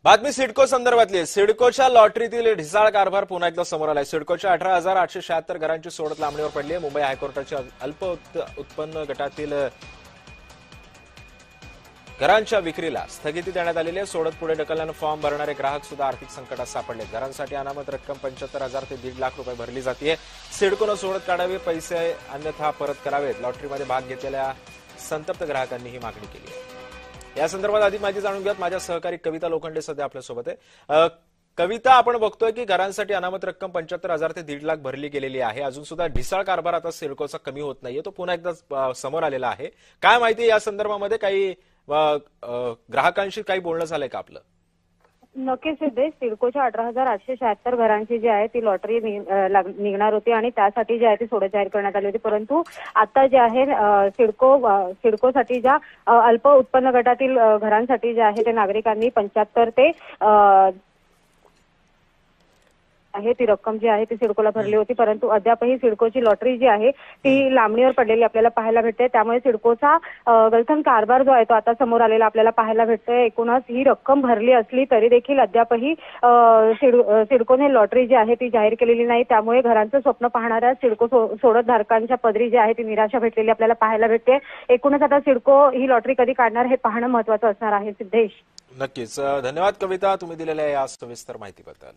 बातमी सिडको संदर्भातली सिडकोच्या लॉटरीतील ढिसाळ कारभार पुन्हा एकदा समोर आलाय। सिडकोच्या 18,876 घरांची सोडत लांबणीवर पडली आहे। मुंबई हायकोर्टाच्या अल्प उत्पन्न गटातील घरांच्या विक्रीला स्थगिती देण्यात आलेली आहे। सोडत पुढे ढकलल्यानं फॉर्म भरणारे ग्राहक सुद्धा आर्थिक संकटात सापडले। घरांसाठी अनामत रक्कम 75,000 ते 1.5 लाख रुपये भरली जाते। सिडकोनं सोडत काढावे, पैसे अन्यथा परत करावेत। लॉटरीमध्ये भाग घेतलेल्या संतप्त ग्राहकांनी ही मागणी केली आहे। या संदर्भात अधिक माहिती जाणून घेऊयात। माझ्या सहकारी कविता लोखंडे सध्या आपल्यासोबत आहे। कविता, आपण बघतोय की घरांसाठी अनामत रक्कम 75,000 ते 1.5 लाख भरली गेलेली आहे। अजून सुद्धा ढिसाळ कारभार आता सिडकोचा कमी होत नाहीये, तो पुन्हा एकदा समोर आलेला आहे। काय माहिती या संदर्भामध्ये? काही ग्राहकांशी काही बोलणं झालंय का आपलं? नक्कीच सिद्धेश, सिडकोच्या 18,876 घरांची जी आहे ती लॉटरी निघणार होती आणि त्यासाठी जी आहे ती सोडत जाहीर करण्यात आली होती। परंतु आता जे आहे सिडकोसाठी ज्या अल्प उत्पन्न गटातील घरांसाठी जे आहे ते नागरिकांनी 75 ते आहे ती रक्कम जी आहे ती सिडकोला भरली होती। परंतु अद्यापही सिडकोची लॉटरी जी आहे ती लांबणीवर पडलेली आपल्याला पाहायला भेटते। त्यामुळे सिडकोचा गलथन कारभार जो आहे तो आता समोर आलेला आपल्याला पाहायला भेटतोय। एकूणच ही रक्कम भरली असली तरी देखील अद्यापही सिडकोने लॉटरी जी आहे ती जाहीर केलेली नाही। त्यामुळे घरांचं स्वप्न पाहणाऱ्या सिडको सोडत धारकांच्या पदरी जी आहे ती निराशा भेटलेली आपल्याला पाहायला भेटते। एकूणच आता सिडको ही लॉटरी कधी काढणार हे पाहणं महत्त्वाचं असणार आहे। सिद्धेश, नक्कीच धन्यवाद कविता, तुम्ही दिलेल्या या सविस्तर माहितीबद्दल।